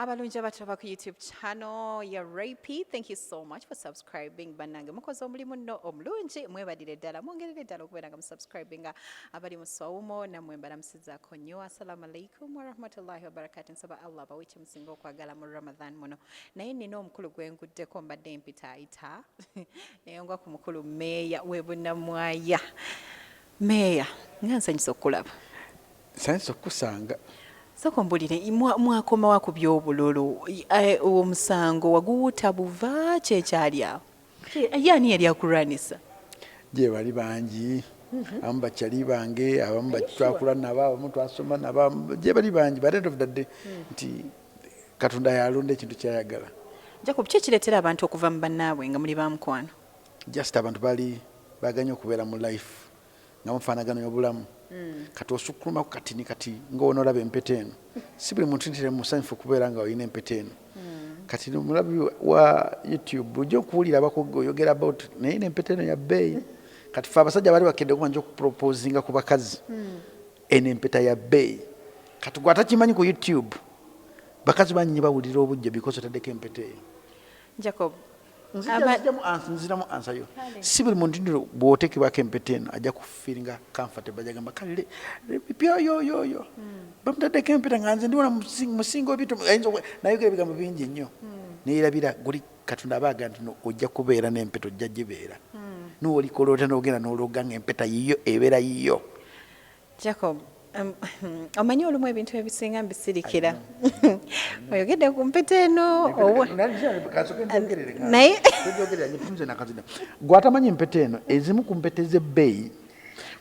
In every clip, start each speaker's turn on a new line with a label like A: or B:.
A: Abalungi abatulaba ku YouTube channel ya Rapi, thank you so much for subscribing. Bannange mukoze omulimu nno omulungi, mwebadire ddala, mwongerere ddala okubeera nga musubscribinga abali mu swawumo nammwe mbalamusizaako nnyo. Assalamu alaikum warahmatullahi wabarakatu. Nsaba Allah bawe kyemusinga okwagala mu Ramadan muno. Naye nina omukulu gwe nguddeko mbadde mpitaayita eyongwa ku mukulu Meeya w'e Bunnamwaya. Meeya, nga nsanyusa okukulaba.
B: Nsanyusa okukusanga.
A: Soko mbulire mwakomawa ku by'obululu omusango waguwuta buva kyekyali awo yaani yali akuranisa
B: gye bali bangi abamu bakyali bange abamu twakula nabo abamu twasoma nabo gye bali bangi but end of the day nti Katonda yalonda ekintu kyayagala.
A: Jacob, ki kireetera abantu okuva mu bannaabwe nga muli bamukwano?
B: Just abantu bali baganya okubeera mu life nga mufaanagano y'obulamu. Kati osukuluma ku katini kati ng'onoolaba empeta eno si buli muntu ntire musanyufu okubeera nga olina empeta eno. Kati omulabi wa YouTube ojja okuwulira oyogera about naye n'empeta eno ya bbeeyi. Kati ffe abasajja bali bakedde okumanja okuproposinga ku bakazi eno empeta ya bbeeyi. Kati gwe atakimanyi ku YouTube bakazi bannyinyi bawulira obujja because otaddeko empeta eyo.
A: Jacob,
B: nziramu ansa yo si buli muntu ndiro bw'oteekebwako empeta eno ajja kufiiringa comfortable ajja gamba kale yoyoyoyo bamutaddeko empeta nga nze ndiwona musinga obitu nayogera ebigambo bingi nnyo neerabira guli Katonda abaaga nti ojja kubeera n'empeta ojja gibeera n'olikola ota n'ogenda n'olooga nga empeta yiyo ebeera yiyo.
A: Jacob, omanyi olumu ebintu ebisinga mbisirikira oyogedde ku mpeta eno naye
B: gwe atamanyi empeta eno ezimu ku mpeta ez'ebbeeyi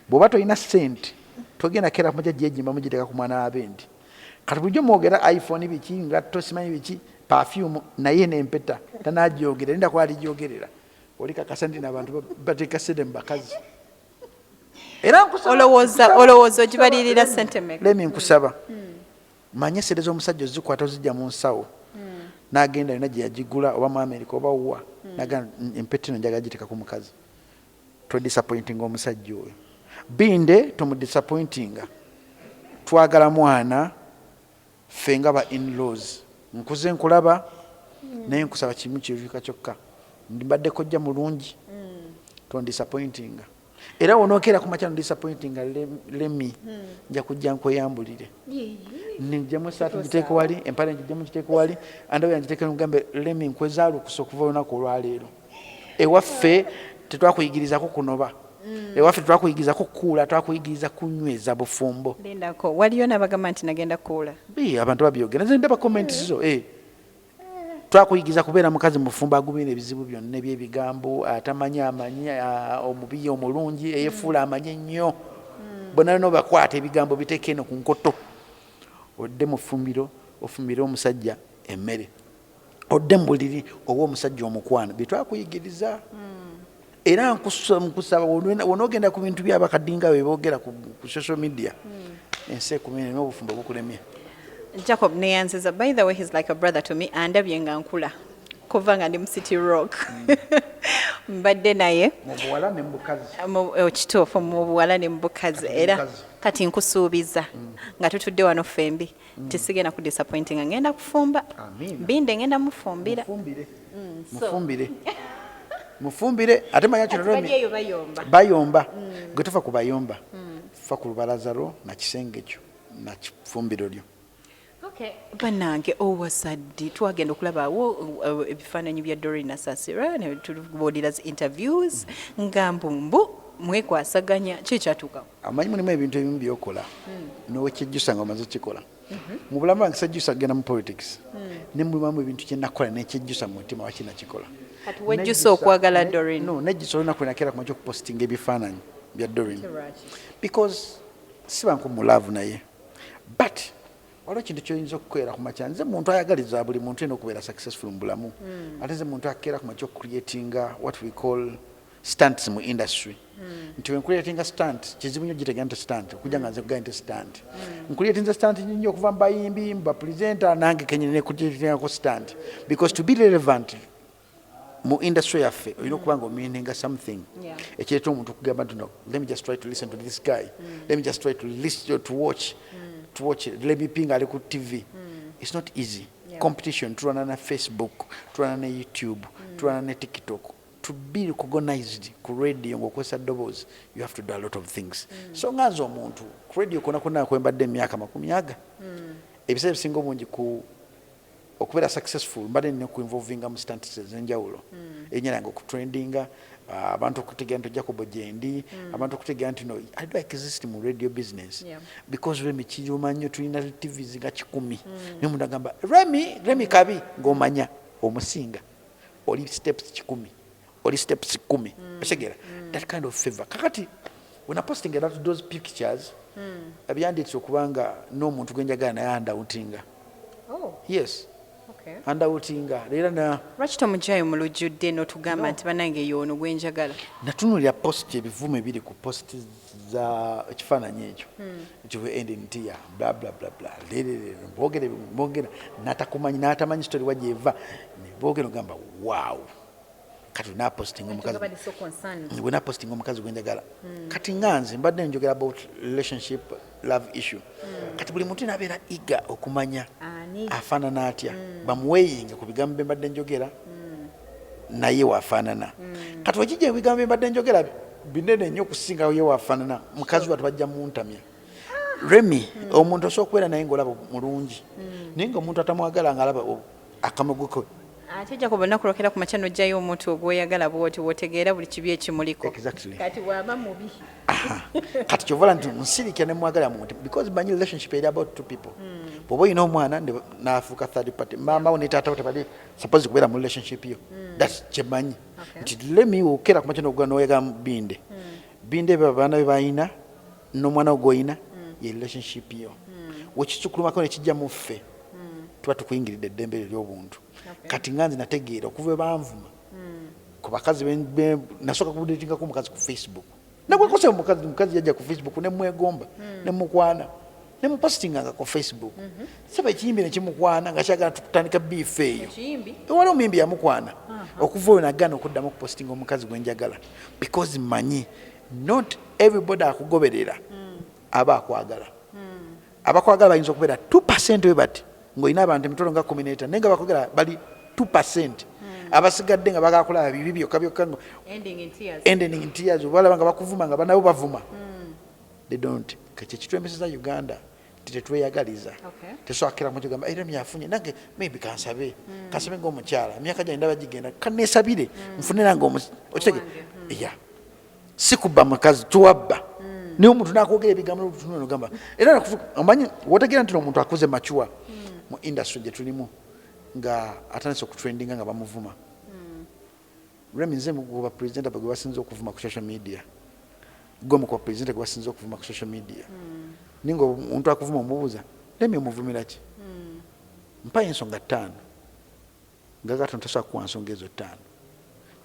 B: bw'oba tolina ssente togenda kera kumaja gyejimba mugiteeka ku mwana w'abendi. Kati bulijjo mwogera iPhone biki ngatto simanyi biki perfume naye n'empeta tanagyogera linda kuba aligyogerera oli kakasa nti n'abantu bateeka sede mu bakazi. Era
A: olowooza ogibalirira ssente mmeka?
B: Lemi nkusaba manye sede z'omusajja ozikwata ozijja mu nsawo n'agenda yonna gye yagigula oba mu America oba wa n'agamba empeta eno njagala giteeka ku mukazi. Todisappointinga omusajja oyo. Binde tomudisappointinga. Twagala mwana ffe nga ba in-laws nkuze nkulaba naye nkusaba kimu kiruka kyokka mbadde kojja mulungi tondisappointinga. Era wonookera ku makya disappointinga lemi nja kujja nkweyambulire nijjamu saatu ngiteeke wali empale njijjamu kiteeke wali andawo yanjiteeke nugambe lemi nkwezaalukusa okuva olunaku olwaleero. Ewaffe tetwakuyigirizako kunoba ewaffe tetwakuyigirizako kukuula twakuyigiriza kunyweza bufumbo.
A: Lindako waliyo n'abagamba nti nagenda kukuula
B: abantu babyogera nze ndaba comments zo twakuyigiriza kubeera mukazi mufumbo agubeera ebizibu byonna ebyebigambo atamanyi amanyi omubi omulungi eyefuula amanyi ennyo bonna nobakwata ebigambo biteeke eno ku nkoto odde mu ffumbiro ofumbire omusajja emmere odde mu buliri oba omusajja omukwana byetwakuyigiriza. Era nkusaba wonoogenda ku bintu byabakadinga beboogera ku social media ensi ekumene n'obufumbo bukulemye.
A: Jacob neyanziza, by the way, he's like a brother to me. Andabye nga nkula kuva nga ndi mu City Rock mbadde naye
B: mu buwala ne mu bukazi
A: kituufu mu buwala ne mu bukazi. Era kati nkusuubiza nga tutudde wano fembi tisigenda ku disappointinga ngenda kufumba Binde ngenda mufumbira
B: mufumbire ate manya kino bayomba gwe tufa ku bayomba fa ku lubalazaro na kisenge kyo na kifumbiro lyo.
A: Okay, bannange owasadde twagenda okulabaawo ebifaananyi bya Doreen Asasira ne tubuulira interviews nga mbumbu mwekwasaganya kikyatuukawo.
B: Amanyi mulimu ebintu ebimu byokola n'owekyejjusa nga omaze kikola mu bulamu bwange sajjusa kugenda mu politics ne mulimu ebintu kyenakola nekyejjusa mu mutima wakinakikola.
A: Kati wejjusa okwagala Doreen?
B: No, nejjusa olina kwenakera kumanja okupostinga ebifaananyi bya Doreen because siba nkumulaavu naye but waliwo kintu kyoyinza okukeera ku makya. Nze muntu ayagaliza buli muntu ena okubeera successful mu bulamu ate nze muntu akeera ku makya okucreatinga what we call stunts mu industry. Nti wencreatinga stunt kizibu nnyo gitegera nti stunt okujja nga nze kugaa nti stunt ncreatinga stunt nnyo okuva mu bayimbi mu bapresenter nange kenyini necreatingako stunt because to be relevant mu industry yaffe olina okuba nga omeaninga something ekireeta omuntu okugamba nti no let me just try to listen to this guy let me just try to listen to watch let me ping ali ku TV. It's not easy. competition tulwana na Facebook tulwana na YouTube tulwana na TikTok. To be recognized ku radio ngokwesa ddoboozi, you have to do a lot of things. So nganze omuntu ku radio kona kwembadde emyaka 10 ebiseera ebisinga obungi ku okubeera successful mbadde nina kuinvolvinga mu stunts ez'enjawulo enyeranga okutrendinga abantu okutegera nti Jacobo gyendi abantu okutegera nti no I do exist mu radio business because Remi kiruma nnyo tulina TVs nga 10 ne mundu agamba Remi kabi ng'omanya omusinga oli steps 10 oli steps 10 otegera that kind of favor kakati when I posting those pictures abyanditse okubanga n'omuntu gwenjagala naye andawutinga yes andawutinga leera na
A: lwaki tomujayo mu lujjudde n'otugamba nti banange y'ono gwenjagala
B: natunulira post ebivume biri ku post za ekifaananyi ekyo ekyo endintia bla bla bla bla leerere mbogera n'atamanyi story wagyeva ne boogera ogamba wow kati wena posting omukazi gwenjagala kati nganze mbadde njogera about relationship love issue kati buli muntu nabeera iga okumanya afaanana atya bamuweyinga ku bigambo bye mbadde njogera naye waafaanana kati wekijja ebigambo bye mbadde njogera binene nnyo okusingawo ye waafaanana mukazi watu bajja muntamya Remi omuntu osobola okubeera naye ng'olaba mulungi naye ng'omuntu atamwagala ng'alaba akamogo
A: ate Jacob nakulokera ku machano jayo omuntu ogweyagala bwoti wotegeera buli kibi ekimuliko kati waba mubi
B: kati kyovola nti nsirikya ne mwagala muntu because my relationship is about two people bobo ino omwana naafuuka third party mama ne taata tebali suppose kubeera mu relationship yo that's kyemanyi nti lemi wokera ku machano ogwa noyega binde babaana be bayina n'omwana ogwoyina ye relationship yo wekisukulumako ne kijja mu ffe tuba tukuyingiridde eddembe ly'obuntu kati nganze nategeera okuva banvuma ku bakazi nasooka kubudetingako omukazi ku Facebook nakwekose omukazi yajja ku Facebook nemwegomba nemukwana nemupostinganga ku Facebook saba ekiyimbi nekimukwana nga kyagala tukutandika biifu eyo ewali omuyimbi yamukwana okuva oyo nagana okuddamu okupostinga omukazi gwenjagala because manyi not everybody akugoberera aba akwagala abakwagala bayinza okubeera 2% we bati ngoyina abantu emitolo nga 18 nenga bakogera bali 2% abasigadde nga bagakola bibi byokka ngo ending in tears balabanga bakuvuma nga banabo bavuma they don't kache kitwembeza Uganda tetweyagaliza teswakira mu kigamba era myafunye nange maybe kansabe ng'omukyala emyaka gya ndaba gigenda kanesabire nfunira ng'omukyala sikuba makazi tuwabba niyo omuntu nakwogera ebigambo n'obutunano gamba era amanyi wotegeera nti omuntu akuze machuwa mu industry gye tulimu nga atandise okutrendinga nga bamuvuma Remi nze mukuba president abagwe basinze okuvuma ku social media gwe mukuba president gwe basinze okuvuma ku social media ningo omuntu akuvuma omubuuza Remi omuvumira ki mpa ensonga 5 nga gato ntasobola kuwa nsonga ezo 5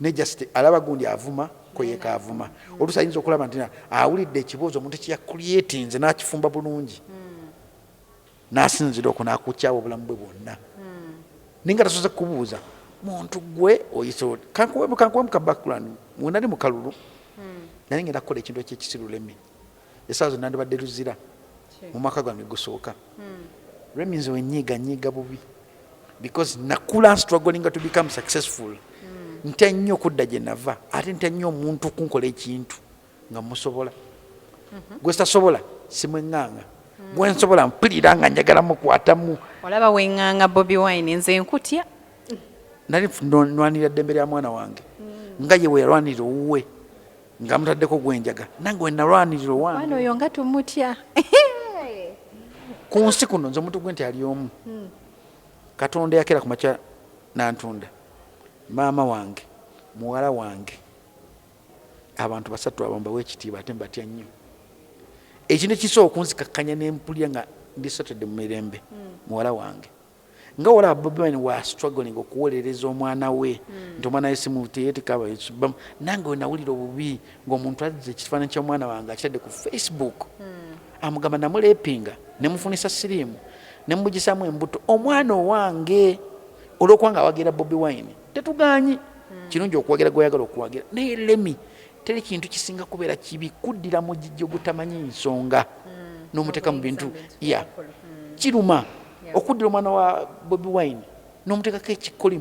B: ne just alaba gundi avuma koyeka avuma olusayinza okulaba nti awulidde ekibuuzo omuntu kya creatinze n'akifumba bulungi nasinzira okunakukyawo obulamu bwe bwonna ninga tasobola kubuuza muntu gwe oyiso kankuwe muka background munali mu kalulu nali ngenda kukola ekintu ekyekisiru Remi esaazo nandibadde luzira mu mwaka gwange gusooka Remi nze wenyiga bubi because nakula struggling to become successful ntya nnyo okudda gye nava ate ntya nnyo omuntu kunkola ekintu nga musobola gwe sitasobola simweŋŋaŋa gwe nsobola mpulira nga njagala mukwatamu
A: olaba weŋŋaŋa Bobi Wine nze nkutya
B: nali nwanirira ddembe lya mwana wange nga ye weyalwanirira owuwe nga mutaddeko gwenjaga nange wenalwanirira owange
A: mwana oyo nga tumutya
B: ku nsi kuno nze omuntu gwe nti ali omu Katonda yakera ku makya nantunda maama wange muwala wange abantu basatu abamba wekitiibwa ate mbatya nnyo ekintu ekisooka okunzikakkanya nempulira nga ndi Saturday mu mirembe muwala wange nga wala Bobi Wine wa struggling okuwolereza omwana we nti omwana we simuteyetikaba nange wenawulira obubi ng'omuntu azze ekifaananyi ky'omwana wange akitadde ku Facebook amugamba namuleepinga nemufunisa siriimu nemugisamu embuto omwana owange olw'okubanga awagira Bobi Wine tetuganyi kirungi okuwagira gweyagala okuwagira naye Remi teri kintu kisinga kubeera kibi kuddira mu jjijjo gutamanyi nsonga n'omuteeka mu bintu kiruma okuddira omwana wa Bobi Wine n'omuteekako ekikoli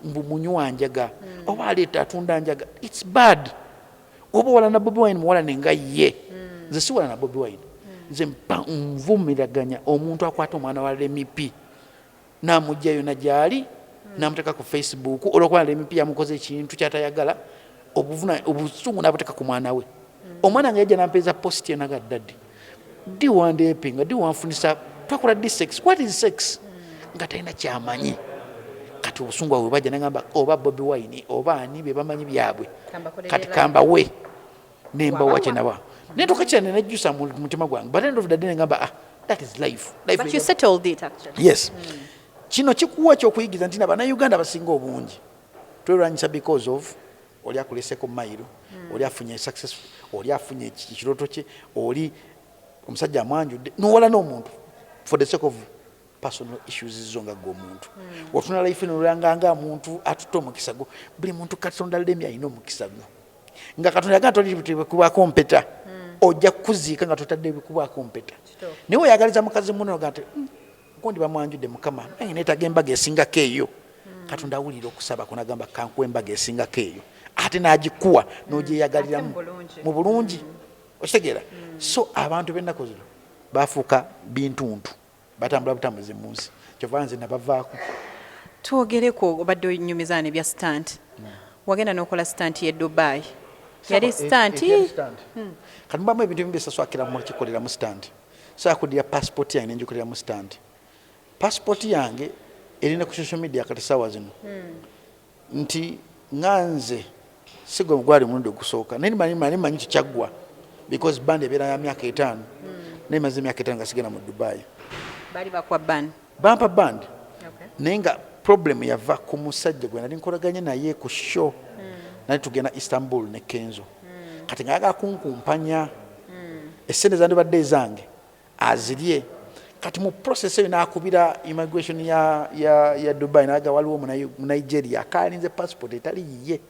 B: mbu munywa njaga oba aleeta atunda njaga, it's bad. Oba wala na Bobi Wine muwala nenga ye nze si wala na Bobi Wine nze nvumiraganya omuntu akwata omwana wa LMP n'amugjayo na gyali n'amuteeka ku Facebook olwokuba LMP yamukoze ekintu kyatayagala obusungu n'abuteeka ku mwana we. Omwana nga yajja n'ampeeza post ye naga daddy di wandepinga di wanfunisa twakola di sex. What is sex? Nga talina kyamanyi. Kati obusungu bwe bajja n'agamba oba Bobi Wine oba ani be bamanyi byabwe kati kamba we nemba wache nawa netoka cyane najjusa mu mutima gwange but end of the day ngamba that is life.
A: But you settled it actually.
B: Yes. Kino kikuwa kyokuyigiza nti naba na Uganda basinga obungi twerwanyisa because of oli akuleseko mairo oli afunye successful oli afunye kiroto kye oli omusajja amwanjudde n'owala n'omuntu for the sake of personal issues zonga go muntu otuna life n'olanganga muntu atuto mukisago buli muntu katonda lemya ino mukisago nga katonda yaga toli kuba kompeta ojja kuzika nga totadde kuba kompeta niwe yagaliza mukazi muno gante kondi bamwanjudde mukama nene tagemba gesinga keyo katonda awulira okusaba kunagamba kankwemba gesinga keyo ate najikuwa noje yagalira mu bulungi okitegera. So abantu benako zino bafuka bintuntu batambula butambuze munsi kyovanze nabavaako.
A: Twogereko obadde onyumizane bya stunt wagenda n'okola stunt ye Dubai yali stunt
B: kati mbamu ebintu ebimbesaswakira mu kikolera mu stunt saakudira passport yange nenjikolera mu stunt. Passport yange erina ku social media kati sawa zino nti nganze sigo gwali mundo kusooka neni manyi kikyagwa because band ebeera ya myaka 5 nemaze myaka 5 ngasigena mu Dubai
A: bali bakwa band
B: bampa band nenga problem yava ku musajja gwe nali nkolaganye naye ku show nali tugenda Istanbul ne Kenzo kati ngaga kunkumpanya esente zandu badde zange azirye kati mu process eyo nakubira immigration ya Dubai naga waliwo mu Nigeria akalinze passport etali yiye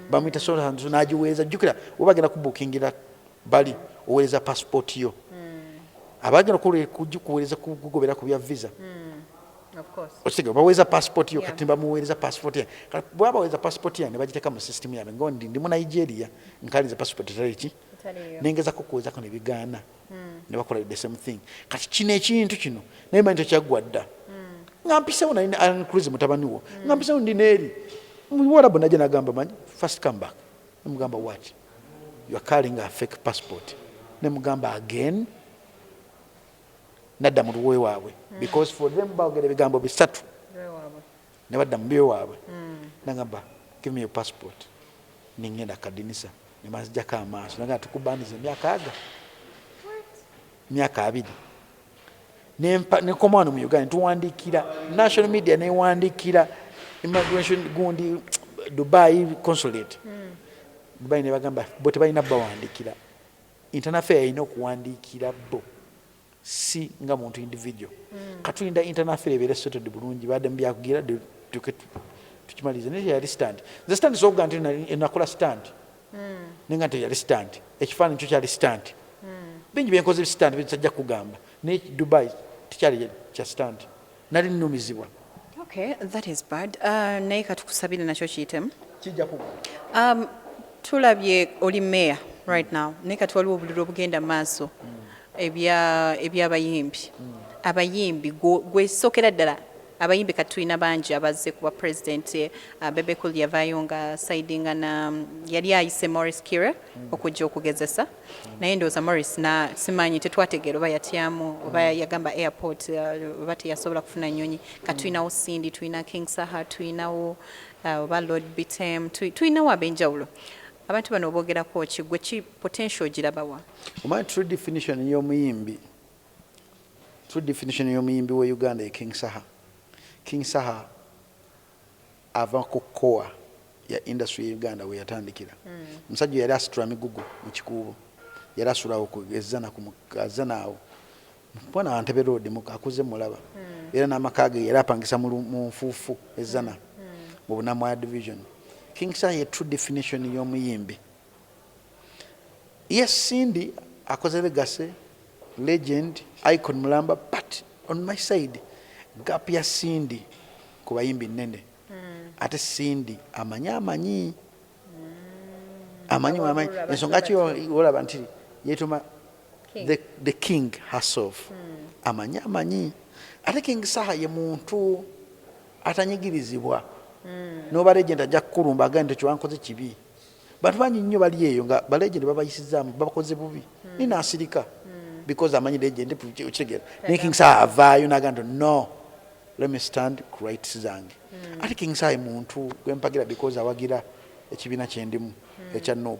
B: bamita sola hanzu najiweza jukira ubagenda kubukingira bali oweza passport yo abagenda kuweza kugobera ku bya visa
A: of course
B: osige baweza passport yo katimba muweza passport ya bwaba weza passport ya ne bagiteka mu system ya ngondi ndi mu Nigeria nkaliza passport etali nengeza kukuweza ko ne bigana ne bakola the same thing kati kine ekintu kino naye manito kyagwadda ngampise una in cruise mutabani wo ngampise ndi neri muwara bonaje nagamba manyi first come back nemugamba what you are carrying a fake passport nemugamba again nadda mu luwe waabwe because for them bagere bigambo bisatu ne badda mu biyo waabwe nagamba give me your passport ningenda kadinisa ne mazija ka maaso nagamba tukubanize myaka 2 ne komano mu Uganda tuwandikira national media ne wandikira immigration gundi Dubai consulate Dubai ne bagamba bote balina bawandikira internal affair ino kuwandikira bo si nga muntu individual katulinda internal affair ebere settled bulungi bade mbyakugira tukimalize ne ya stand the stand so ganti nakola stand ninga nte ya stand ekifani cyo cyali stand bingi byenkoze stand bijja kugamba ne Dubai tikyali kya stand nali numizibwa.
A: Okay, that is bad. Naye katukusabire nakyo kiyitem
B: kijja ku
A: tulabye oli mayor right now naye kati waliwo obuliro obugenda maaso ebyabayimbi abayimbi gwesokera ddala abayimbi kati tulina bangi abazze kuba president Bebe Cool yavaayo nga sidinga na yali ayise Morris Kira okujja okugezesa naye ndowooza Morris simanyi tetwategeera oba yatyamu oba yagamba airport oba teyasobola kufuna nnyonyi kati tulinawo Cindy tulina King Saha tulinawo oba Lord Bitem tulinawo ab'enjawulo abantu bano oboogerako kigwe ki potential girabawa
B: omanyi true definition y'omuyimbi wa Uganda ye King Saha ava ku core ya industry ya Uganda we yatandikira musajja yali asitula migugu mu kikuubo yali asulawo kugezana kumukazanaawo mpona Antebe Road mukakuze mulaba era n'amakage yali apangisa mu nfuufu ezana mu Bunamwaya division. King Saha ye true definition y'omuyimbi. Yes, Cindy akoze legacy legend icon mulamba but on my side gap ya Cindy ku bayimbi nnene ate Cindy amanyi ensonga ki olaba nti yeetuma the king herself amanyi ate King Saha ye muntu atanyigirizibwa noba legend ajja kukulumba agende kiwankoze kibi bantu bangi nnyo bali eyo nga balegend babayisizaamu babakoze bubi ninaasirika because amanyi legend ukitegera naye King Saha avaayo n'agamba no let me stand ku rights zange ate King Saha muntu gwempagira because awagira ekibiina kyendimu ekya NOP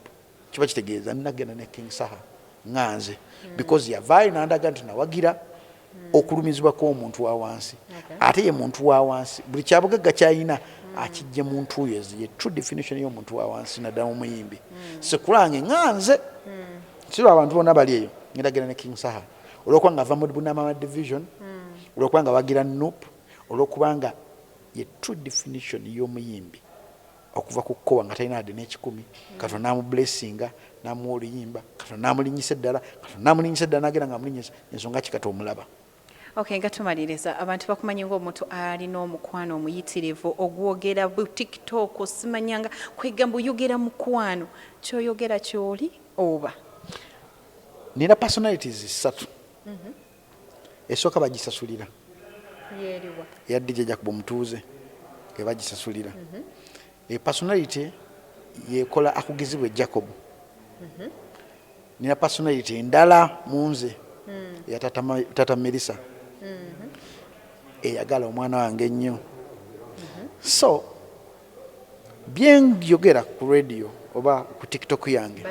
B: kiba kitegeeza nagenda ne King Saha nganze because yavaayo n'andaga nti nawagira okulumizibwa kw'omuntu wa wansi ate ye muntu wa wansi buli kyabugagga kyayina akijje muntu oyo ye true definition y'omuntu wa wansi naddala omuyimbi sekulange nganze sirwa abantu bonna bali eyo ngiragera ne King Saha olwokubanga ava mu Bunama division olwokubanga wagira NOP olwokubanga ye true definition y'omuyimbi okuva ku kkowa nga talina ade n'ekikumi Katonda n'amublessinga n'amuwa oluyimba Katonda n'amulinyisa eddala Katonda n'amulinyisa eddala n'agenda ng'amulinyisa ensonga ki kati omulaba.
A: Okay, nga tumaliriza abantu bakumanyi ng'omuntu alina omukwano omuyitirivu ogwogera bu TikTok simanyanga kwegamba oyogera mukwano kyoyogera kyoli oba
B: nina personalities 3 esooka bagisasulira
A: yeriwa
B: ya DJ jacobomutuze bagisasulira personality yekola akugizibwe Jacob nina personality endala munze ya tata Melissa eyagala omwana wange nnyo so bien yogera ku radio oba ku TikTok yange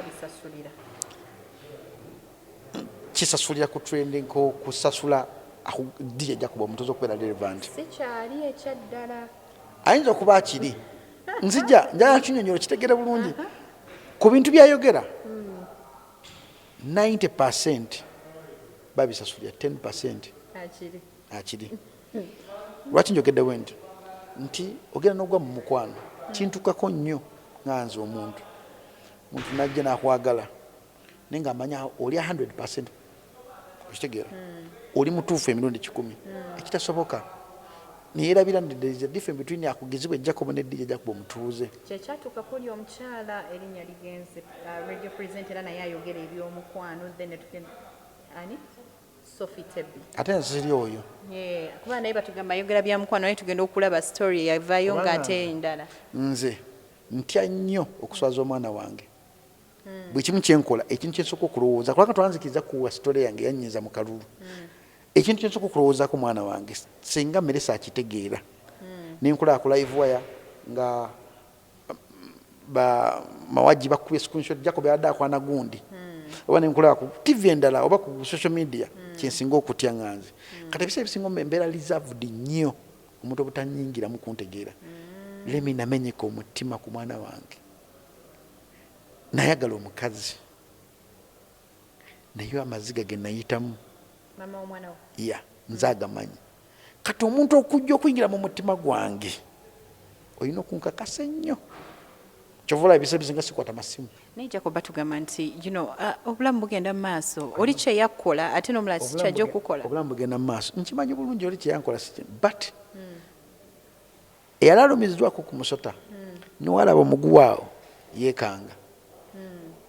B: kisasulira ku trending ko kusasula DJ jacobomutuze okubeera relevant
A: sikyali ekyaddala
B: ayinza okuba akiri nzija njala kinyonyolo kitegere bulungi ku bintu byayogera 90% babisasulira 10% akiri lwaki njogedde wendi nti ogenda n'ogwa mu mukwano kintukako nnyo nganze omuntu najja nakwagala naye nga amanya oli 100% okitegeera oli mutuufu emirundi 10 ekitasoboka niyerabira nti there is a difference between akugizibwe Jacob ne DJ jacobomutuze
A: kyekyatuuka kuli omukyala erinnya ligenze radio presenter naye ayogera eby'omukwano then ani Sophie Tebbi
B: ate nsiri oyo
A: kuba naye batugamba ayogera bya mukwano naye tugenda okulaba story yavaayo ng'ate endala
B: nze ntya nnyo okuswaza omwana wange buli kimu kyenkola ekintu kyensooka okulowooza kulanga twanzikiriza kuwa story yange yannyiza mu kalulu ekintu kyensooka okulowoozaako mwana wange singa Melissa akitegeera nenkola ku live wire nga mawaji bakubye screenshot Jacob yadde akwana gundi oba nenkola ku TV endala oba ku social media kyensinga okutya nganze kati ebisa ebisinga embeera reserved nnyo omuntu obutanyingiramu kuntegeera lemi namenyeka omutima ku mwana wange nayagala omukazi naye amaziga ge nayitamu
A: mama omwana wo
B: nze agamanyi kati omuntu okujja okuyingira mu mutima gwange olina okunkakasa ennyo kyovula ebisa ebisinga sikwata masimu
A: naye Jacob batugamba nti obulamu bugenda mu maaso oli kyeyakkola ate n'omulala si kyajja okukola
B: obulamu bugenda mu maaso nkimanyi bulungi oli kyeyankola but eyali alumiziddwako ku musota niwalaba omuguwaawo yeekanga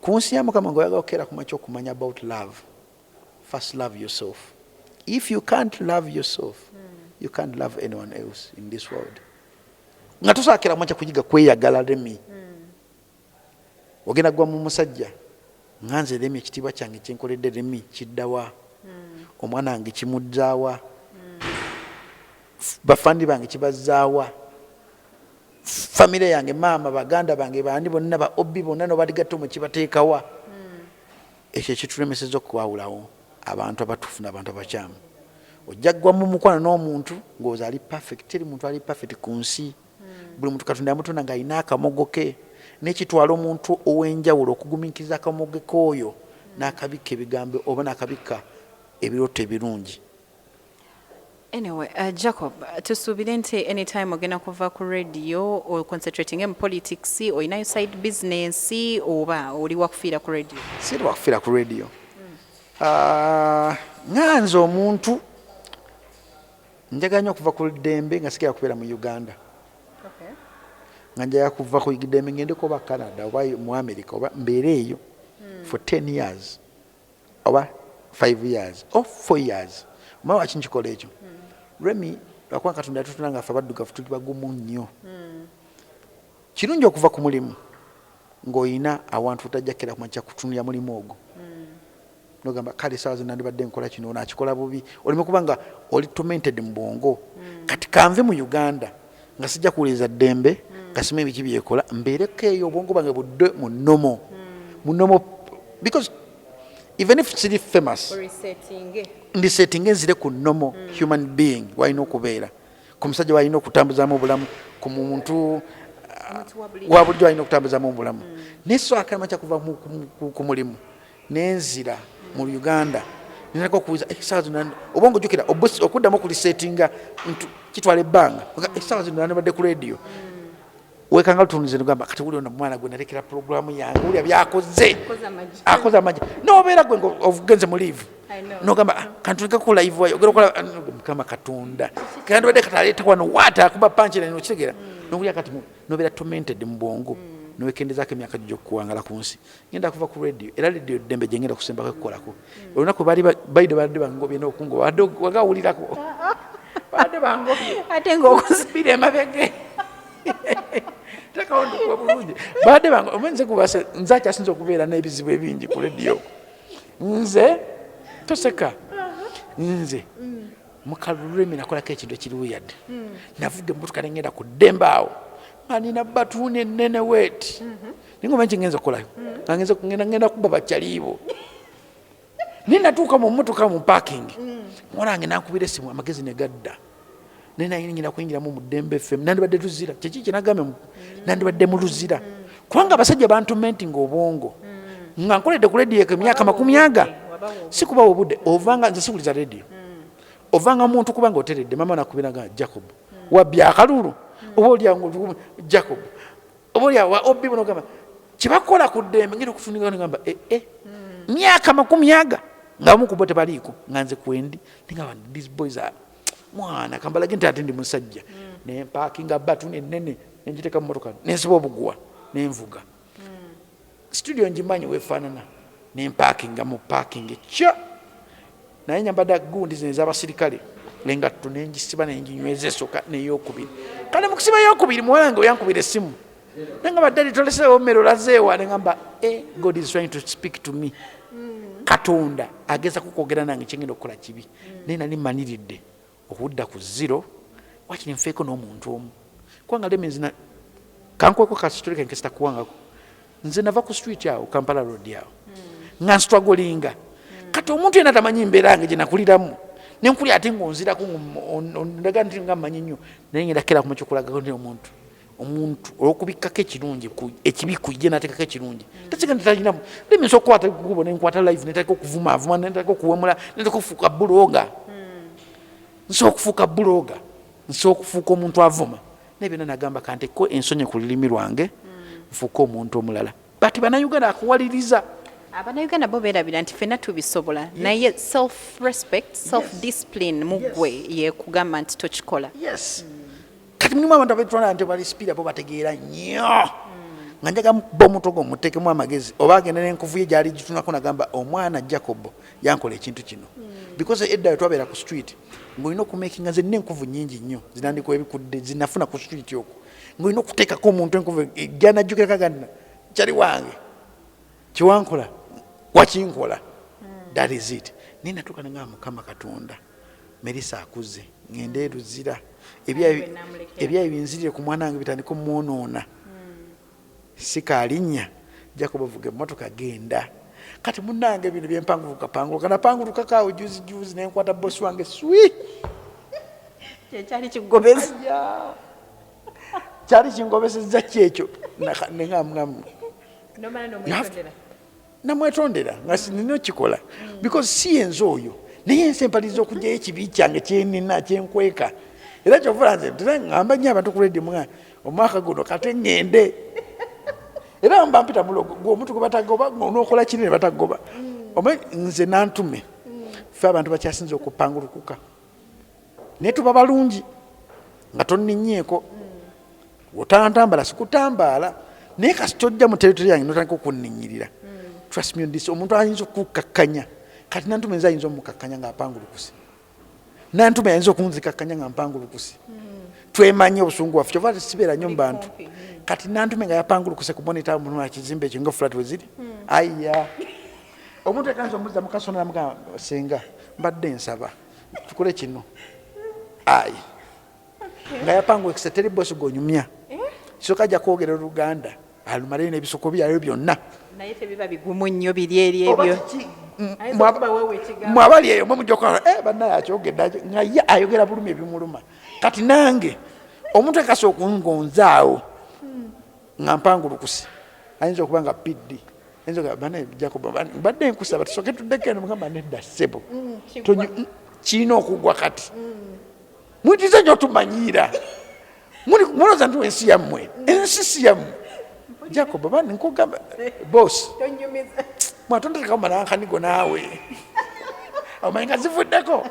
B: ku nsi ya Mukama ng'oyagala okukeera ku makya okumanya about love first love yourself if you can't love yourself you can't love anyone else in this world nga tosaakira makya kuyiga kweyagala lemi ogenda gwa mu musajja nganze lemi ekitiibwa kyange kyenkoledde lemi kiddawa omwana wange kimuzzaawa bafandi bange kibazzaawa famire yange maama baganda bange bandi bonna ba obi bonna no baligatta mu kibateekawa ekyo ekitulemeseza okwawulawo abantu abatuufu n'abantu abakyamu ojja gwa mu mukwano n'omuntu ng'oza ali perfect teri muntu ali perfect ku nsi buli muntu Katonda yamutonda ng'alina akamogo ke n'ekitwala omuntu ow'enjawulo okugumiikiriza akamogo k'oyo n'akabikka ebigambo oba n'akabikka ebirooto ebirungi.
A: Anyway, Jacob, tusuubire nti anytime ogenda kuva ku radio or concentrating in politics or in side business oba oli wakufiira ku radio?
B: Siri wakufiira ku radio. Nganze omuntu njagala nnyo okuva ku ddembe nga sikira kubeera mu Uganda. Nga njagala kuva ku ddembe ngende ko ba Canada oba mu America oba mbeere eyo for 10 years oba 5 years or 4 years. Mama wakinchikola ekyo. Remi lwakuba Katonda yatutula nga ffe abaddugavu tuli bagumu nnyo. Kirungi okuva ku mulimu ng'olina awantu otajjakira kumakya kutunulira mulimu ogwo. Nogamba kale sawa zino nandibadde nkola kino nakikola bubi. Olime kuba nga oli tormented mu bwongo. Kati kanve mu Uganda nga sijja kuwuliriza ddembe nga sima ebiki byekola mbeereko eyo obwongo bwange budde mu nnomo. Mu nnomo because even if siri famous ndisetting nzire ku nnomo human being walina okubeera ku musajja walina okutambuzaamu obulamu ku muntu wa bulijjo walina okutambuzaamu obulamu. Naye so akamakya kuva ku mulimu nenzira mu Uganda ninako kuuza esawa zino obongo jukira okuddamu okulisetinga kitwala ebbanga esawa zino nandibadde ku radio wekanga lutunze ngamba kati uli ono mwana gwe nalekera programu yange uli byakoze akoza amaji nobeera gwe ogenze mu live nogamba kantu nkakola live wayo ogera okola kama Katonda kandi badde kataleta wano wata akuba panche na nokitegera nobulya kati nobeera tormented mu bwongo nowekendezako emyaka gyo kuwangala ku nsi ngenda kuva ku radio era radio ddembe gye ngenda kusembako kukolako olunaku badde bangobye n'okungo wagawulirako badde bangobye
A: ate ng'okusibira
B: emabege takaondi kuba bulungi badde bangobye omenze kubase nze akyasinza okubeera n'ebizibu ebingi ku radio nze toseka nze mukalulemi nakolako ekintu ekiruuyadde navuga emmotoka nengenda ku ddembe awo anina batuuni ennene weeti ningoma nki ngenza okukolayo ngenda kuba bakyaliibo ninatuuka mu mmotoka mu parking mwanange nankubira essimu amagezi ne gadda nenayingira kuyingiramu mu Ddembe FM nandibadde tuzira kyeki kyenagambe nandibadde mu luzira kubanga abasajja bantomentinga obwongo nga nkoledde ku radio emyaka 40 sikubawo obudde ovanga nze siwuliza radio ovanga muntu kubanga oteredde mama nakubiraga Jacob wabya akalulu oba olyangu Jacob oba olya wa obi bono gamba kibakola ku ddembe ngenda okufunika ngamba myaka 40 nga mukubo tebaliiko nga nze kwendi ngamba these boys are mwana kambalage nti ate ndi musajja ne parkinga batuuni ennene nenjiteka mu motoka nensiba obuguwa nenvuga studio njimanyi wefaanana nemparkinga mu parking kyo naye nyambadde gundi zino ez'abasirikale nengatto nenjisiba nenjinyweza esooka neyokubiri kale mu kusiba yokubiri muwange oyankubira essimu nengamba ddali toleseewo mmere olazeewa nengamba God is trying to speak to me. Katonda ageza kukwogera nange kyengenda okukola kibi naye nali mmaniridde okudda ku zero wakiri nfeeko n'omuntu omu kubanga lemenzina kankweko ka story kenke sitakuwangako nze nava ku street awo Kampala road awo nga strugglinga kati omuntu yena tamanyi mbeera yange gye nakuliramu nenkuli ate ng'onzirako ndaga nti nga mmanyi nnyo naye ngenda kera kuma kyokulagako nti omuntu olwokubikkako ekirungi ekibi kujje nateekako ekirungi tasigenda talinamu lemensa okukwata gubo nenkwata live neteka okuvumaavuma neteka okuwemula neteka okufuuka buloga nsobola okufuuka buloga nsobola okufuuka omuntu avuma naye byonna nagamba kanteko ensonyi ku lulimi lwange nfuuke omuntu omulala bati bannayuganda akuwaliriza
A: Abannayuganda bo beerabira nti ffenna tubisobola naye self respect self discipline muggwe ye kugamba nti tokikola.
B: Yes. Kati mulimu abantu abetwana nti balispira bo bategeera nnyo nga njaga bo mutogo mutekemu amagezi oba agenda n'enkuvu ye gyali gitunako nagamba omwana Jacob yankola ekintu kino because edda twabeera ku street ng'olina okumakinga ze n'enkuvu nnyingi nnyo zinandiko ebikudde zinafuna ku street okwo ng'olina okuteekako omuntu enkuvu gyanajjukira kaganda kyali wange kiwankola wakinkola that is it naye natuuka nengamba Mukama Katonda Merisa akuze ngende eruzira ebyayo binzirire ku mwana wange bitandika omwonoona sikaalinnya Jacob avuga emmotoka genda kati munnange bino byempanguluka napangulukakaawo juzi nenkwata bosi wange swi
A: kyali kigobezi
B: kyali kingobesezza kyekyo nengamu namwetondera nga sinina okikola because si yenze oyo naye ensi empaliriza okugyayo ekibi kyange kyenina kyenkweka era kyovula nze ngamba nnyo abantu ku radio mwana omwaka guno kate ngende era mba mpita mulogo gwomuntu gwe batagoba n'okola kinene batagoba nze nantume ffe abantu bakyasinza okupangulukuka naye tuba balungi nga tonninyeeko otantambala sikutambaala naye kasi tojja mu territory yange notandika okunninyirira trust me on this omuntu ayinza okukakkanya kati nantume nze ayinza omukkakkanya ng'apangulukuse nantume ayinza okunzikakkanya nga mpangulukuse twemanye obusungu waffe kyova sibeera nnyo mu bantu kati nantume nga yapangulukuse ku monita munwa kizimbe ekyo nga flat we ziri aya omuntu ekanza omuza mukasonera mugamba senga mbadde nsaba tukole kino ayi nga yapangulukuse teri bosi gonyumya kisoka ajja kwogera oluganda alumaleyo n'ebisoko byayo byonna
A: naye tebiba bigumu nnyo biri eri ebyo
B: mwabali eyo mumujjokola bannaye akyogedde nga ye ayogera bulumi ebimuluma kati nange omuntu ekasa okungonzaawo nga mpangulukuse ayinza okuba nga piddi ayinza okuba bannaye Jacob badde nkusaba tusooke tuddeko eno mugamba nedda ssebo kirina okugwa kati mwitize nnyo tumanyiira mulooza nti ensi yammwe ensi si yammwe Jacob bani nkugamba boss mwatondateka malankanigo naawe omanyi nga zivuddeko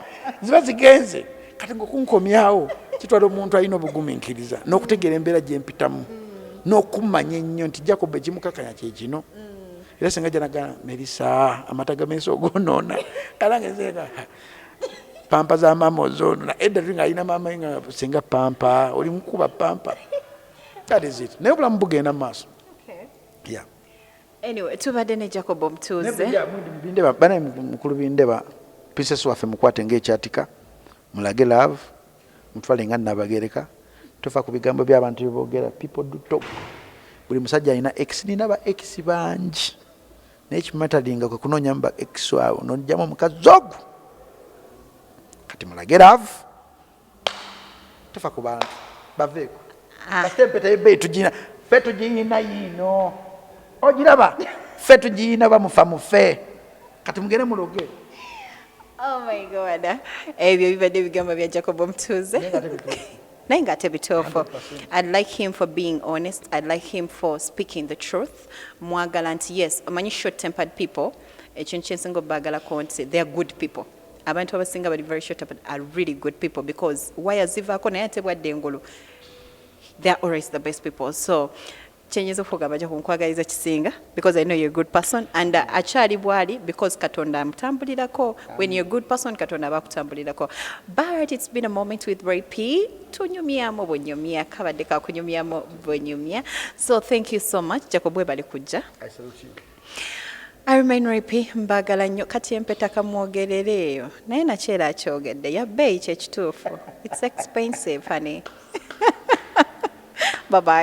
B: ziba zigenze kati ngaokunkomyawo kitwala omuntu alina obugumiikiriza n'okutegeera embeera gyempitamu n'okumanya ennyo nti Jacob ekimukakanya kyekino era senga janagana Melissa amata gamensi ogonoona kalangezeka pampa za maama ozoonona edda tuli ng'alina maama nga senga pampa oli mukuba pampa that is it naye obulamu bugenda mu maaso yeah.
A: Anyway, tubadde ne Jacobomutuze.
B: Bindeeba bana mukulu Bindeeba princess waffe mukwate ng'ekyatika mulage love mutwale nga nabagereka tofa ku bigambo by'abantu byeboogera people do talk buli musajja alina ex nina ba ex bangi naye kimatalinga kwe kunoonya ba ex wawe n'ojjamu omukazi ogwo kati mulage love tofa ku bantu baveeko kasempeta yebbeeyi tugina ffe tugiyina yino ogiraba ffe tugiyina bamufa mufe kati mugere muloge.
A: Oh my God, ebyo bibadde ebigambo bya Jacobomutuze naye nga tebituufu. I'd like him for being honest. I'd like him for speaking the truth. Mwagala nti yes omanyi short tempered people ekintu kyensinga obbagalako nti they are good people. Abantu abasinga bali very short tempered are really good people because waya zivaako naye ate bwadde engulu they are always the best people. So chenyezo kugamba jo kunkwagaliza kisinga because I know you're a good person and achali bwali because katonda amtambulirako. When you're a good person katonda bakutambulirako. But it's been a moment with Ray P. Tunyumyamo bonyumya kabadde ka kunyumyamo bonyumya. So thank you so much Jacob bali kujja.
B: I salute you.
A: I remain Ray P. Mbagala nnyo kati empeta kamwogerereyo naye nakyera akyogedde yabbeeyi kyekituufu. It's expensive honey. Bye bye.